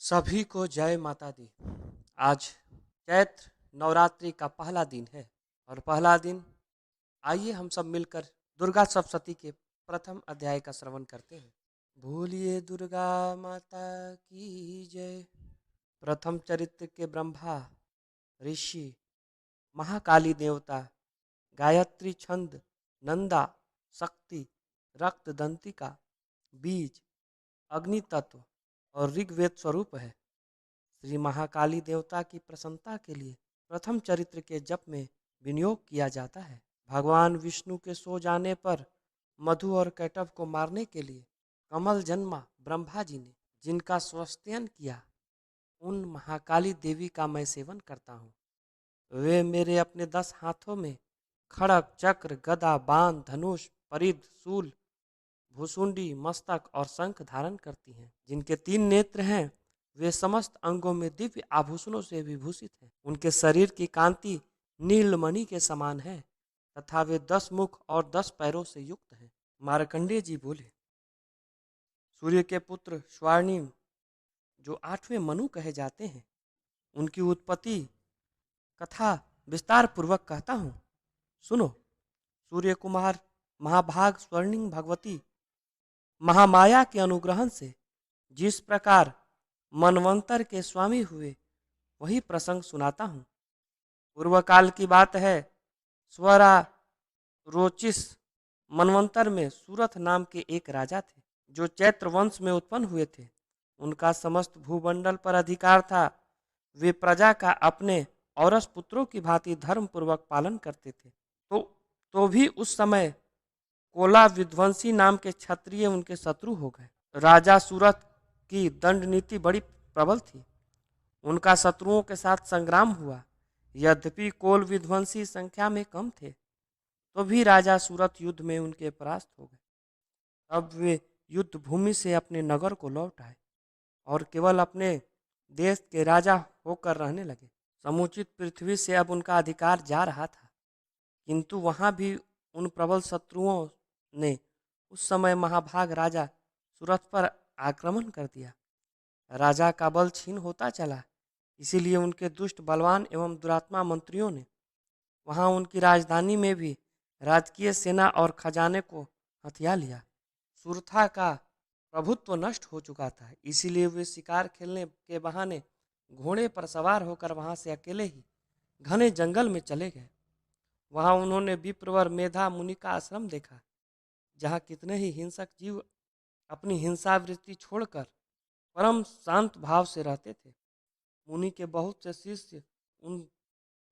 सभी को जय माता दी। आज चैत्र नवरात्रि का पहला दिन है और पहला दिन आइए हम सब मिलकर दुर्गा सप्तशती के प्रथम अध्याय का श्रवण करते हैं। भूलिए दुर्गा माता की जय। प्रथम चरित्र के ब्रह्मा ऋषि, महाकाली देवता, गायत्री छंद, नंदा, शक्ति, रक्त दंतिका, बीज, अग्नि तत्व और ऋग्वेद स्वरूप है। श्री महाकाली देवता की प्रसन्नता के लिए प्रथम चरित्र के जप में विनियोग किया जाता है। भगवान विष्णु के सो जाने पर मधु और कैटभ को मारने के लिए कमल जन्मा ब्रह्मा जी ने जिनका स्वस्त्यन किया, उन महाकाली देवी का मैं सेवन करता हूँ। वे मेरे अपने 10 हाथों में खड़ग, चक्र, गदा, बाण, धनुष, परिध, शूल, भूसुंडी, मस्तक और शंख धारण करती हैं। जिनके 3 नेत्र हैं, वे समस्त अंगों में दिव्य आभूषणों से विभूषित हैं। उनके शरीर की कांति नीलमणि के समान है तथा वे 10 मुख और 10 पैरों से युक्त हैं। मार्कंडेय जी बोले, सूर्य के पुत्र स्वर्णिम जो 8वें मनु कहे जाते हैं, उनकी उत्पत्ति कथा विस्तार पूर्वक कहता हूँ, सुनो। सूर्य कुमार महाभाग स्वर्णिम भगवती महामाया के अनुग्रहण से जिस प्रकार मनवंतर के स्वामी हुए, वही प्रसंग सुनाता हूँ। पूर्व काल की बात है। स्वरा रोचिस मनवंतर में सूरथ नाम के एक राजा थे, जो चैत्र वंश में उत्पन्न हुए थे। उनका समस्त भूमंडल पर अधिकार था। वे प्रजा का अपने औरस पुत्रों की भांति धर्म पूर्वक पालन करते थे। तो भी उस समय कोला विध्वंसी नाम के क्षत्रिय उनके शत्रु हो गए। राजा सूरथ की दंड नीति बड़ी प्रबल थी। उनका शत्रुओं के साथ संग्राम हुआ। यद्यपि कोल विध्वंसी संख्या में कम थे, तो भी राजा सूरथ युद्ध में उनके परास्त हो गए। अब वे युद्ध भूमि से अपने नगर को लौट आए और केवल अपने देश के राजा होकर रहने लगे। समुचित पृथ्वी से अब उनका अधिकार जा रहा था, किंतु वहां भी उन प्रबल शत्रुओं ने उस समय महाभाग राजा सूरथ पर आक्रमण कर दिया। राजा का बल क्षीण होता चला, इसीलिए उनके दुष्ट, बलवान एवं दुरात्मा मंत्रियों ने वहां उनकी राजधानी में भी राजकीय सेना और खजाने को हथिया लिया। सुरथा का प्रभुत्व नष्ट हो चुका था, इसीलिए वे शिकार खेलने के बहाने घोड़े पर सवार होकर वहां से अकेले ही घने जंगल में चले गए। वहां उन्होंने विप्रवर मेधा मुनि का आश्रम देखा, जहाँ कितने ही हिंसक जीव अपनी हिंसावृत्ति छोड़कर परम शांत भाव से रहते थे। मुनि के बहुत से शिष्य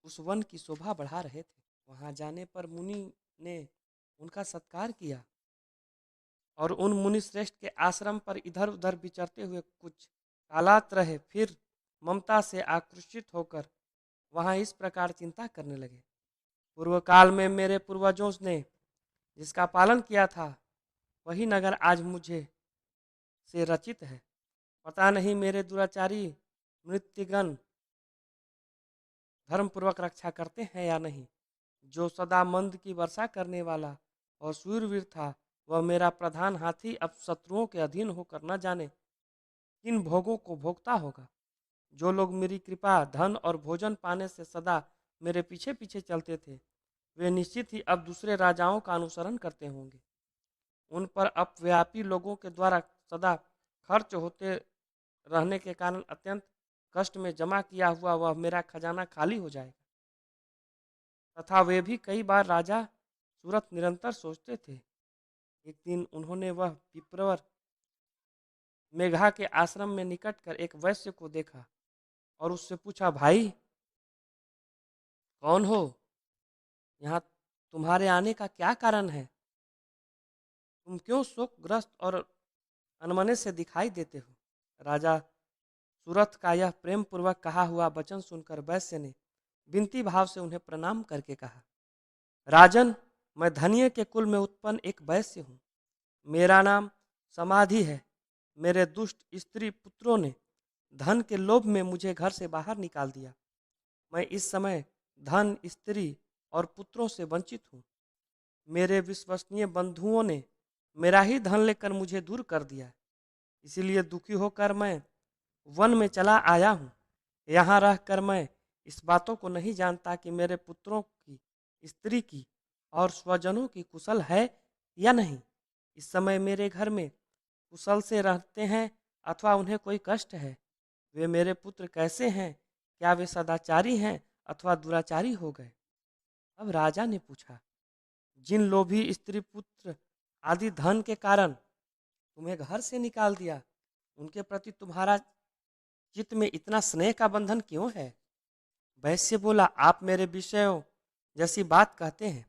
उस वन की शोभा बढ़ा रहे थे। वहां जाने पर मुनि ने उनका सत्कार किया और उन मुनि श्रेष्ठ के आश्रम पर इधर उधर विचरते हुए कुछ कालात रहे, फिर ममता से आकृष्ट होकर वहां इस प्रकार चिंता करने लगे, पूर्व काल में मेरे पूर्वजों ने जिसका पालन किया था, वही नगर आज मुझे से रचित है। पता नहीं मेरे दुराचारी मृत्युगण धर्म पूर्वक रक्षा करते हैं या नहीं। जो सदा मंद की वर्षा करने वाला और सूरवीर था, वह मेरा प्रधान हाथी अब शत्रुओं के अधीन होकर न जाने किन भोगों को भोगता होगा। जो लोग मेरी कृपा, धन और भोजन पाने से सदा मेरे पीछे पीछे चलते थे, वे निश्चित ही अब दूसरे राजाओं का अनुसरण करते होंगे। उन पर अपव्यापी लोगों के द्वारा सदा खर्च होते रहने के कारण अत्यंत कष्ट में जमा किया हुआ वह मेरा खजाना खाली हो जाएगा। तथा वे भी कई बार राजा सूरथ निरंतर सोचते थे। एक दिन उन्होंने वह विप्रवर मेघा के आश्रम में निकट कर एक वैश्य को देखा और उससे पूछा, भाई कौन हो? यहाँ तुम्हारे आने का क्या कारण है? तुम क्यों शोकग्रस्त और अनमने से दिखाई देते हो? राजा सूरथ का यह प्रेम पूर्वक कहा हुआ वचन सुनकर वैश्य ने विनती भाव से उन्हें प्रणाम करके कहा, राजन, मैं धनिये के कुल में उत्पन्न एक वैश्य हूँ। मेरा नाम समाधि है। मेरे दुष्ट स्त्री पुत्रों ने धन के लोभ में मुझे घर से बाहर निकाल दिया। मैं इस समय धन, स्त्री और पुत्रों से वंचित हूँ। मेरे विश्वसनीय बंधुओं ने मेरा ही धन लेकर मुझे दूर कर दिया। इसीलिए दुखी होकर मैं वन में चला आया हूँ। यहाँ रहकर मैं इस बातों को नहीं जानता कि मेरे पुत्रों की, स्त्री की और स्वजनों की कुशल है या नहीं। इस समय मेरे घर में कुशल से रहते हैं अथवा उन्हें कोई कष्ट है। वे मेरे पुत्र कैसे हैं? क्या वे सदाचारी हैं अथवा दुराचारी हो गए? अब राजा ने पूछा, जिन लोभी स्त्री पुत्र आदि धन के कारण तुम्हें घर से निकाल दिया, उनके प्रति तुम्हारा चित्त में इतना स्नेह का बंधन क्यों है? वैश्य बोला, आप मेरे विषयों जैसी बात कहते हैं,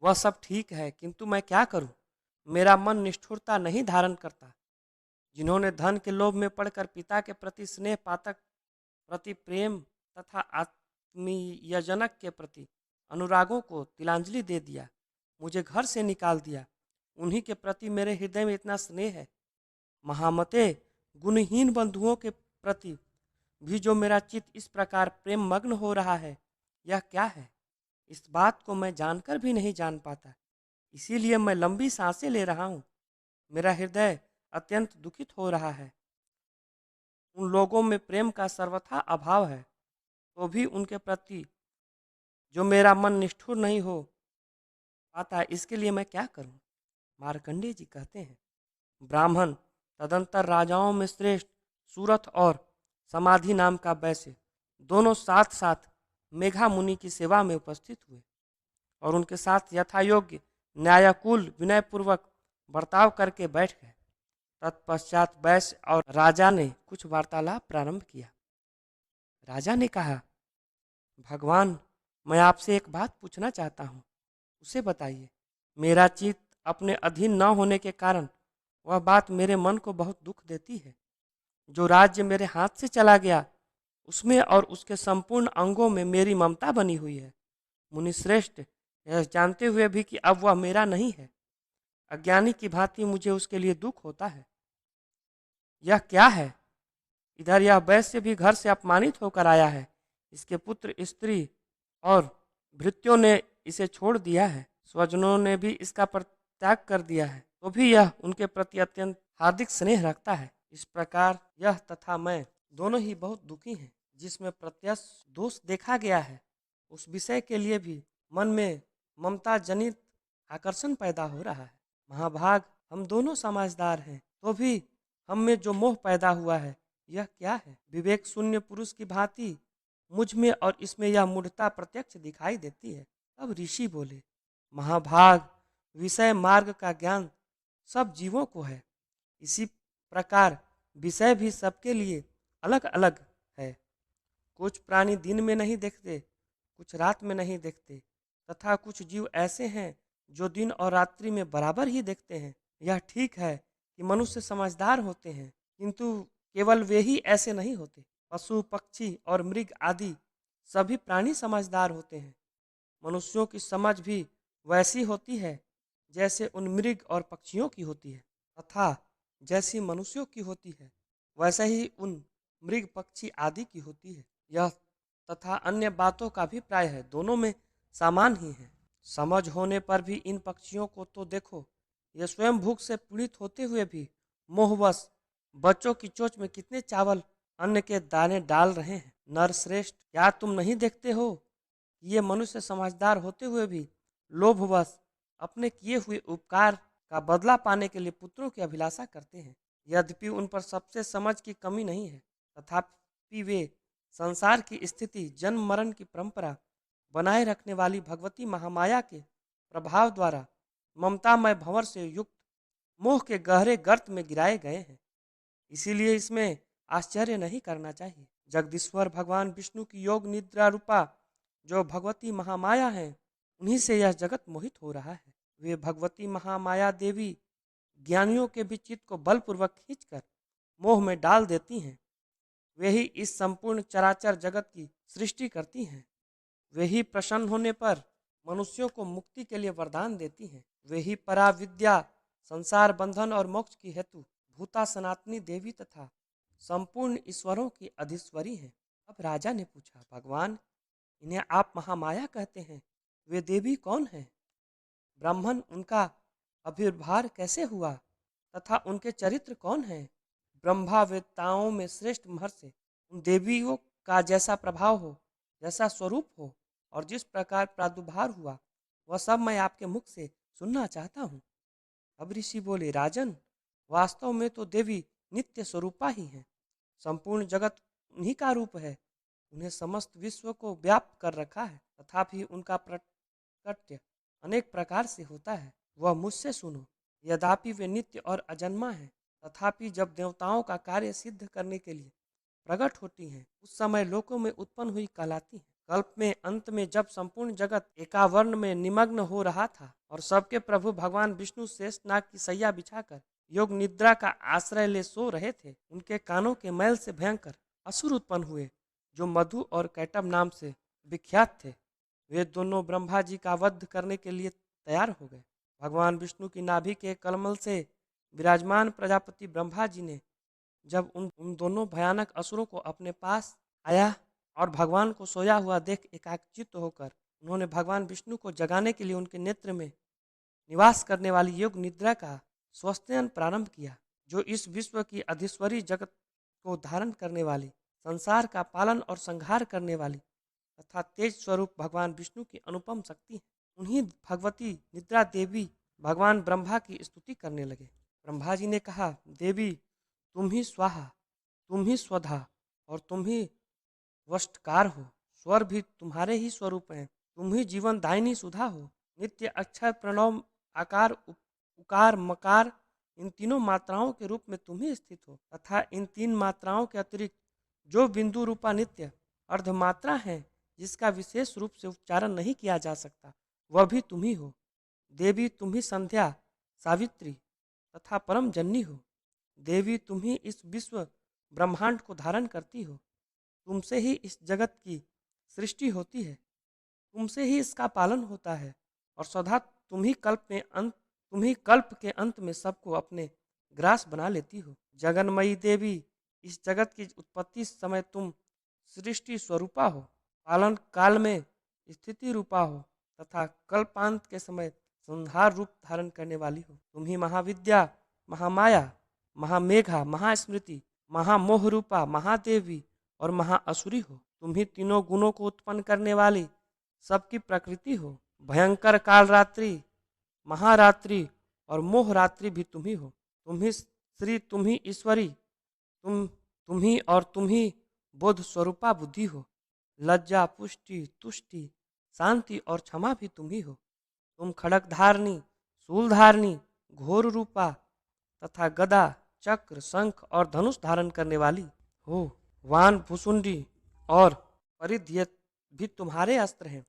वह सब ठीक है, किंतु मैं क्या करूं? मेरा मन निष्ठुरता नहीं धारण करता। जिन्होंने धन के लोभ में पड़कर पिता के प्रति स्नेह, पातक प्रति प्रेम तथा आत्मीयजनक के प्रति अनुरागों को तिलांजलि दे दिया, मुझे घर से निकाल दिया, उन्हीं के प्रति मेरे हृदय में इतना स्नेह है। महामते, गुणहीन बंधुओं के प्रति भी जो मेरा चित्त इस प्रकार प्रेम मग्न हो रहा है, यह क्या है? इस बात को मैं जानकर भी नहीं जान पाता, इसीलिए मैं लंबी सांसें ले रहा हूँ। मेरा हृदय अत्यंत दुखित हो रहा है। उन लोगों में प्रेम का सर्वथा अभाव है, तो भी उनके प्रति जो मेरा मन निष्ठुर नहीं हो पाता, इसके लिए मैं क्या करूं? मार्कंडेय जी कहते हैं, ब्राह्मण तदंतर राजाओं में श्रेष्ठ सूरथ और समाधि नाम का वैश्य दोनों साथ साथ मेघा मुनि की सेवा में उपस्थित हुए और उनके साथ यथायोग्य न्यायकुल विनयपूर्वक बर्ताव करके बैठ गए। तत्पश्चात वैश्य और राजा ने कुछ वार्तालाप प्रारंभ किया। राजा ने कहा, भगवान, मैं आपसे एक बात पूछना चाहता हूँ, उसे बताइए। मेरा चित्त अपने अधीन न होने के कारण वह बात मेरे मन को बहुत दुख देती है। जो राज्य मेरे हाथ से चला गया, उसमें और उसके संपूर्ण अंगों में मेरी ममता बनी हुई है। मुनिश्रेष्ठ, यह जानते हुए भी कि अब वह मेरा नहीं है, अज्ञानी की भांति मुझे उसके लिए दुख होता है। यह क्या है? इधर यह वैश्य भी घर से अपमानित होकर आया है, इसके पुत्र, स्त्री और भृत्यों ने इसे छोड़ दिया है, स्वजनों ने भी इसका परित्याग कर दिया है, तो भी यह उनके प्रति अत्यंत हार्दिक स्नेह रखता है। इस प्रकार यह तथा मैं दोनों ही बहुत दुखी हैं। जिसमें प्रत्यक्ष दोष देखा गया है, उस विषय के लिए भी मन में ममता जनित आकर्षण पैदा हो रहा है। महाभाग, हम दोनों समझदार हैं, तो भी हम में जो मोह पैदा हुआ है, यह क्या है? विवेक शून्य पुरुष की भांति मुझ में और इसमें यह मूढ़ता प्रत्यक्ष दिखाई देती है। अब ऋषि बोले, महाभाग, विषय मार्ग का ज्ञान सब जीवों को है, इसी प्रकार विषय भी सबके लिए अलग अलग है। कुछ प्राणी दिन में नहीं देखते, कुछ रात में नहीं देखते, तथा कुछ जीव ऐसे हैं जो दिन और रात्रि में बराबर ही देखते हैं। यह ठीक है कि मनुष्य समझदार होते हैं, किंतु केवल वे ही ऐसे नहीं होते। पशु, पक्षी और मृग आदि सभी प्राणी समझदार होते हैं। मनुष्यों की समझ भी वैसी होती है जैसे उन मृग और पक्षियों की होती है, तथा जैसी मनुष्यों की होती है वैसे ही उन मृग, पक्षी आदि की होती है। यह तथा अन्य बातों का भी प्राय है, दोनों में समान ही है। समझ होने पर भी इन पक्षियों को तो देखो, ये स्वयं भूख से पीड़ित होते हुए भी मोहवश बच्चों की चोंच में कितने चावल अन्न के दाने डाल रहे हैं। नरश्रेष्ठ, क्या तुम नहीं देखते हो कि ये मनुष्य समझदार होते हुए भी लोभवश अपने किए हुए उपकार का बदला पाने के लिए पुत्रों की अभिलाषा करते हैं। यद्यपि उन पर सबसे समझ की कमी नहीं है, तथापि वे संसार की स्थिति, जन्म मरण की परंपरा बनाए रखने वाली भगवती महामाया के प्रभाव द्वारा ममतामय भंवर से युक्त मोह के गहरे गर्त में गिराए गए हैं। इसीलिए इसमें आश्चर्य नहीं करना चाहिए। जगदीश्वर भगवान विष्णु की योग निद्रा रूपा जो भगवती महामाया है, उन्हीं से यह जगत मोहित हो रहा है। वे भगवती महामाया देवी ज्ञानियों के भी चित्त को बलपूर्वक खींचकर मोह में डाल देती हैं। वे ही इस संपूर्ण चराचर जगत की सृष्टि करती हैं। वे ही प्रसन्न होने पर मनुष्यों को मुक्ति के लिए वरदान देती हैं। वे ही पराविद्या, संसार बंधन और मोक्ष की हेतु भूता सनातनी देवी तथा संपूर्ण ईश्वरों की अधीश्वरी हैं। अब राजा ने पूछा, भगवान, इन्हें आप महामाया कहते हैं, वे देवी कौन हैं? ब्राह्मण, उनका आविर्भाव कैसे हुआ तथा उनके चरित्र कौन हैं? ब्रह्मावेत्ताओं में श्रेष्ठ महर्षि उन देवियों का जैसा प्रभाव हो, जैसा स्वरूप हो और जिस प्रकार प्रादुर्भाव हुआ, वह सब मैं आपके मुख से सुनना चाहता हूँ। अब ऋषि बोले, राजन, वास्तव में तो देवी नित्य स्वरूपा ही है। संपूर्ण जगत उन्हीं का रूप है। उन्हें समस्त विश्व को व्याप्त कर रखा है, तथापि उनका प्रकट्य अनेक प्रकार से होता है। वह मुझसे सुनो। यद्यपि वे नित्य और अजन्मा है, तथापि जब देवताओं का कार्य सिद्ध करने के लिए प्रकट होती हैं, उस समय लोकों में उत्पन्न हुई कहलाती हैं। कल्प में अंत में जब संपूर्ण जगत एकावर्ण में निमग्न हो रहा था और सबके प्रभु भगवान विष्णु शेषनाग की सैया बिछाकर योग निद्रा का आश्रय ले सो रहे थे, उनके कानों के मैल से भयंकर असुर उत्पन्न हुए, जो मधु और कैटब नाम से विख्यात थे। वे दोनों ब्रह्मा जी का वध करने के लिए तैयार हो गए। भगवान विष्णु की नाभि के कलमल से विराजमान प्रजापति ब्रह्मा जी ने जब उन दोनों भयानक असुरों को अपने पास आया और भगवान को सोया हुआ देख एकाग्रचित्त होकर उन्होंने भगवान विष्णु को जगाने के लिए उनके नेत्र में निवास करने वाली योग निद्रा का स्वस्त्यन प्रारंभ किया, जो इस विश्व की अधीश्वरी जगत को धारण करने वाली, संसार का पालन और संहार करने वाली तथा तेज स्वरूप भगवान विष्णु की अनुपम शक्ति है। उन्हीं भगवती निद्रा देवी भगवान ब्रह्मा की स्तुति करने लगे। ब्रह्मा जी ने कहा, देवी, तुम ही स्वाहा, तुम ही स्वधा और तुम ही वष्टकार हो। स्वर भी तुम्हारे ही स्वरूप हैं। तुम ही जीवन दायिनी सुधा हो। नित्य अक्षर प्रणव आकार उकार मकार, इन तीनों मात्राओं के रूप में तुम ही स्थित हो, तथा इन तीन मात्राओं के अतिरिक्त जो बिंदु रूपा नित्य अर्धमात्रा है, जिसका विशेष रूप से उच्चारण नहीं किया जा सकता, वह भी तुम ही हो। देवी, तुम ही संध्या, सावित्री तथा परम जननी हो। देवी, तुम ही इस विश्व ब्रह्मांड को धारण करती हो। तुमसे ही इस जगत की सृष्टि होती है, तुमसे ही इसका पालन होता है और सदा तुम ही कल्प के अंत में सबको अपने ग्रास बना लेती हो। जगन्मयी देवी, इस जगत की उत्पत्ति समय तुम सृष्टि स्वरूपा हो, पालन काल में स्थिति रूपा हो तथा कल्पांत के समय संहार रूप धारण करने वाली हो। तुम ही महाविद्या, महामाया, महामेघा, महास्मृति, महामोह रूपा, महादेवी और महाअसुरी हो। तुम ही तीनों गुणों को उत्पन्न करने वाली सबकी प्रकृति हो। भयंकर काल रात्रि, महारात्रि और मोह रात्रि भी तुम ही हो। तुम ही श्री, तुम ही ईश्वरी, तुम ही और तुम ही बोध स्वरूपा बुद्धि हो। लज्जा, पुष्टि, तुष्टि, शांति और क्षमा भी तुम ही हो। तुम खड़ग धारणी, शूल धारणी, घोर रूपा तथा गदा, चक्र, शंख और धनुष धारण करने वाली हो। वान, भुसुंडी और परिधि भी तुम्हारे अस्त्र हैं।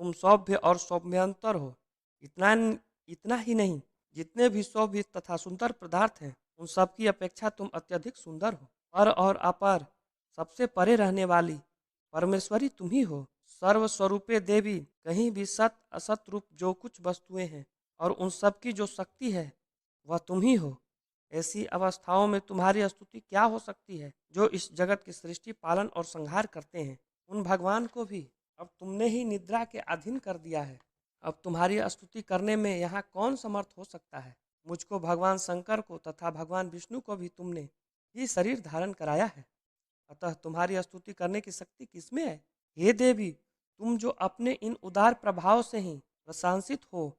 तुम सौभ्य और सौम्यंतर हो। इतना ही नहीं, जितने भी सौभ्य तथा सुंदर पदार्थ हैं, उन सब की अपेक्षा तुम अत्यधिक सुंदर हो। पर और अपर, सबसे परे रहने वाली परमेश्वरी तुम ही हो। सर्वस्वरूपे देवी, कहीं भी सत असत रूप जो कुछ वस्तुएं हैं और उन सब की जो शक्ति है, वह तुम ही हो। ऐसी अवस्थाओं में तुम्हारी स्तुति क्या हो सकती है, जो इस जगत की सृष्टि, पालन और संहार करते हैं। उन भगवान को भी अब तुमने ही निद्रा के अधीन कर दिया है। अब तुम्हारी स्तुति करने में यहाँ कौन समर्थ हो सकता है। मुझको, भगवान शंकर को तथा भगवान विष्णु को भी तुमने ही शरीर धारण कराया है, अतः तुम्हारी स्तुति करने की शक्ति किसमें है। हे देवी, तुम जो अपने इन उदार प्रभाव से ही प्रशंसित हो,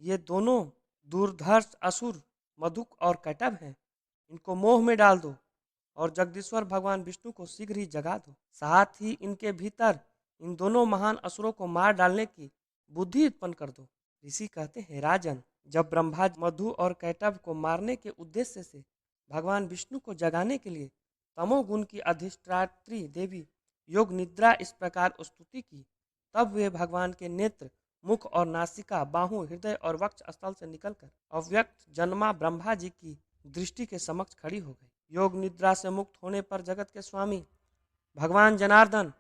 ये दोनों दुर्धर्ष असुर मधुक और कैटब हैं। इनको मोह में डाल दो और जगदीश्वर भगवान विष्णु को शीघ्र ही जगा दो। साथ ही इनके भीतर इन दोनों महान असुरों को मार डालने की बुद्धि उत्पन्न कर दो। ऋषि कहते हैं, राजन, जब ब्रह्मा मधु और कैटब को मारने के उद्देश्य से भगवान विष्णु को जगाने के लिए तमोगुण की अधिष्ठात्री देवी योग निद्रा इस प्रकार स्तुति की, तब वे भगवान के नेत्र, मुख और नासिका, बाहु, हृदय और वक्ष स्थल से निकलकर अव्यक्त जन्मा ब्रह्मा जी की दृष्टि के समक्ष खड़ी हो गई। योग निद्रा से मुक्त होने पर जगत के स्वामी भगवान जनार्दन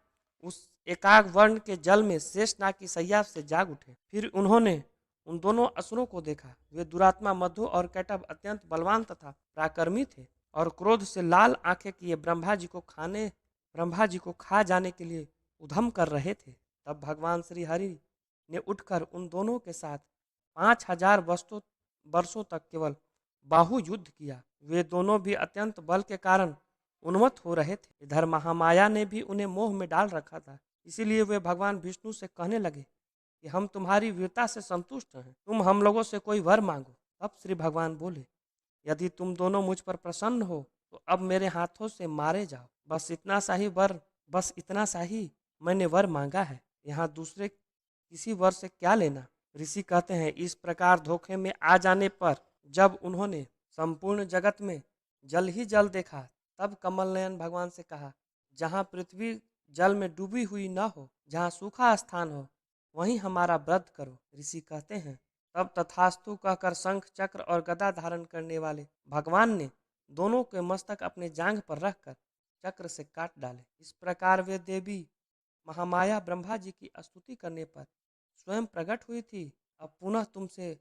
उस एकाग वर्ण के जल में शेषनाग की सैया से जाग उठे। फिर उन्होंने उन दोनों असुरों को देखा। वे दुरात्मा मधु और कैटब अत्यंत बलवान तथा पराक्रमी थे और क्रोध से लाल आंखें किए ब्रह्मा जी को खा जाने के लिए उद्यम कर रहे थे। तब भगवान श्री हरि ने उठकर उन दोनों के साथ 5000 वर्षों तक केवल बाहु युद्ध किया। वे दोनों भी अत्यंत बल के कारण उन्मत्त हो रहे थे। इधर महामाया ने भी उन्हें मोह में डाल रखा था। इसीलिए वे भगवान विष्णु से कहने लगे कि हम तुम्हारी वीरता से संतुष्ट हैं, तुम हम लोगों से कोई वर मांगो। तब श्री भगवान बोले, यदि तुम दोनों मुझ पर प्रसन्न हो तो अब मेरे हाथों से मारे जाओ। बस इतना सा ही मैंने वर मांगा है, यहाँ दूसरे किसी वर से क्या लेना। ऋषि कहते हैं, इस प्रकार धोखे में आ जाने पर जब उन्होंने संपूर्ण जगत में जल ही जल देखा, तब कमल नयन भगवान से कहा, जहाँ पृथ्वी जल में डूबी हुई न हो, जहाँ सूखा स्थान हो, वहीं हमारा व्रत करो। ऋषि कहते हैं, तब तथास्तु कहकर शंख चक्र और गदा धारण करने वाले भगवान ने दोनों के मस्तक अपने जांघ पर रखकर चक्र से काट डाले। इस प्रकार वे देवी महामाया ब्रह्मा जी की स्तुति करने पर स्वयं प्रकट हुई थी। अब पुनः तुमसे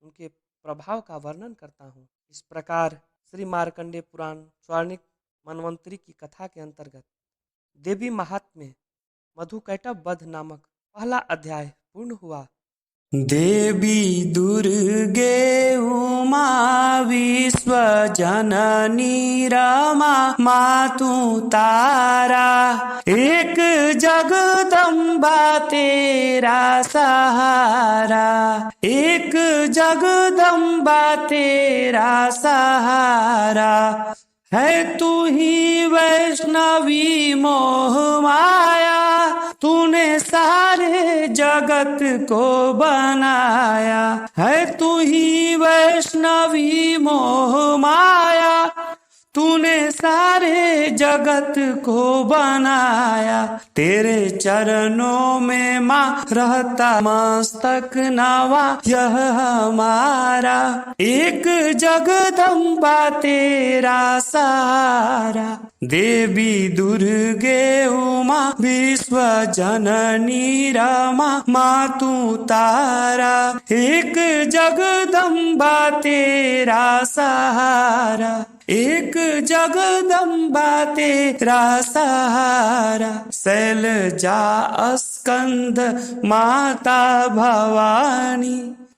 उनके प्रभाव का वर्णन करता हूँ। इस प्रकार श्री मार्कंडेय पुराण स्वर्णिक मनवंतरी की कथा के अंतर्गत देवी महात्म्य मधुकैटभ वध नामक पहला अध्याय पूर्ण हुआ। देवी दुर्गे उमा विश्व जननी रमा मातु तारा, एक जगदम्बा तेरा सहारा, एक जगदम्बा तेरा सहारा, है तू ही वैष्णवी मोह माया, तूने सारे जगत को बनाया, है तू ही वैष्णवी मोह माया, तूने सारे जगत को बनाया, तेरे चरणों में माँ रहता मस्तक नवा यह हमारा, एक जगदम्बा तेरा सहारा, देवी दुर्गे उमा विश्व जननी रमा मातु तारा, एक जगदम्बा तेरा सहारा, एक जगदम्बा तेरा सहारा, शैलजा स्कंद माता भवानी,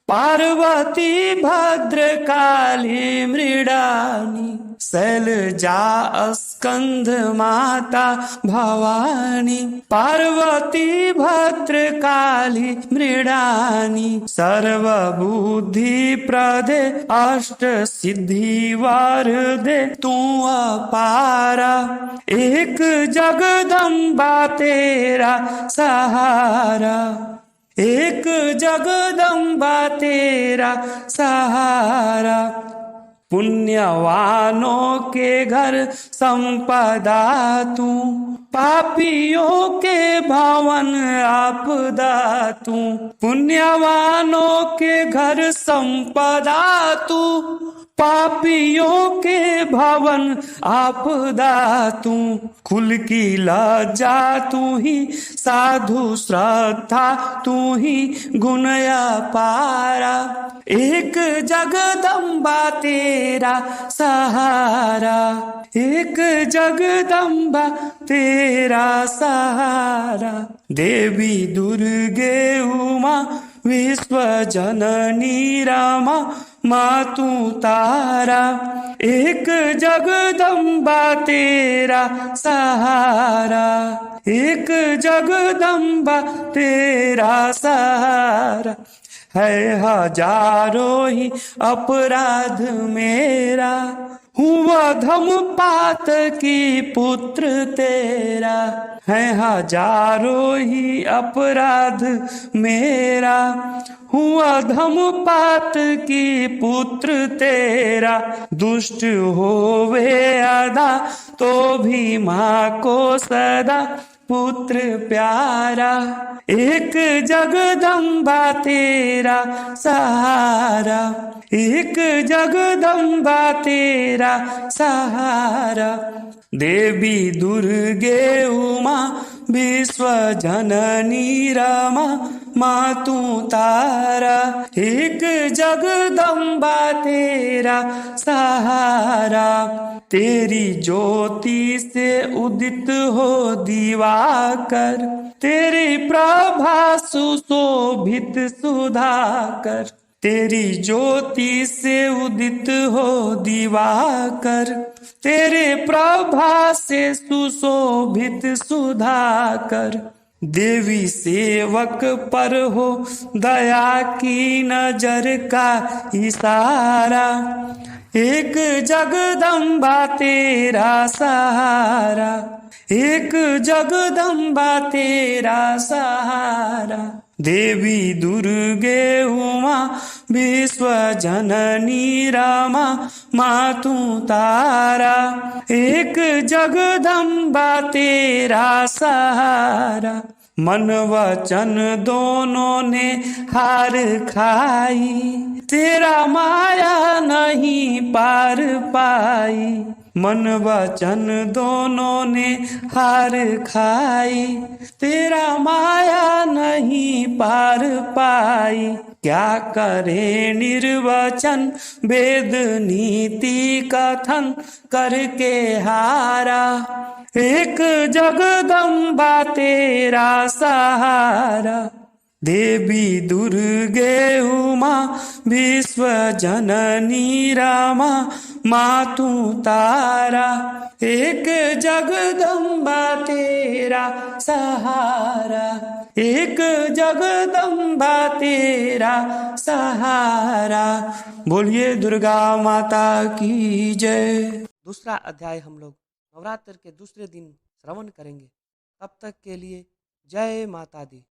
पार्वती भद्रकाली मृडानी, शैलजा स्कंद माता भवानी, पार्वती भद्रकाली मृडानी, सर्वबुद्धि प्रदे अष्ट सिद्धि वरदे तू अपारा, एक जगदम्बा तेरा सहारा, एक जगदम्बा तेरा सहारा, पुण्यवानों के घर संपदा तू, पापियों के भवन आपदा तू, पुण्यवानों के घर संपदा तू, पापियों के भवन आपदा तू, कुल की लज्जा तू ही, साधु श्रद्धा तू ही, गुण अपारा, एक जगदम्बा तेरा सहारा, एक जगदम्बा तेरा सहारा, देवी दुर्गे उमा विश्व जननी रमा मातु तारा, एक जगदम्बा तेरा सहारा, एक जगदम्बा तेरा सहारा, है हजारों ही अपराध मेरा, हुआ धर्मपात की पुत्र तेरा, है हजारों ही अपराध मेरा, हुआ धर्मपात की पुत्र तेरा, दुष्ट होवे अदा तो भी माँ को सदा पुत्र प्यारा, एक जगदम्बा तेरा सहारा, एक जगदम्बा तेरा सहारा, देवी दुर्गे उमा विश्व जननी रमा मातु तारा, एक जगदम्बा तेरा सहारा, तेरी ज्योति से उदित हो दिवाकर, तेरी प्रभा सुशोभित सुधाकर, तेरी ज्योति से उदित हो दिवाकर, तेरे प्रभा से सुशोभित सुधाकर। देवी सेवक पर हो दया की नजर का इशारा, एक जगदम्बा तेरा सहारा, एक जगदम्बा तेरा सहारा। देवी दुर्गे उमा विश्व जननी रमा मातु तारा, एक जगदम्बा तेरा सहारा। मन वचन दोनों ने हार खाई, तेरा माया नहीं पार पाई। मन वचन दोनों ने हार खाई, तेरा माया नहीं पार पाई। क्या करे निर्वचन वेद नीति कथन करके हारा, एक जगदम्बा तेरा सहारा। देवी दुर्गे उमा विश्व जननी रमा मातु तारा, एक जगदम्बा तेरा सहारा, एक जगदम्बा तेरा सहारा। बोलिए दुर्गा माता की जय। दूसरा अध्याय हम लोग नवरात्र के दूसरे दिन श्रवण करेंगे। तब तक के लिए जय माता दी।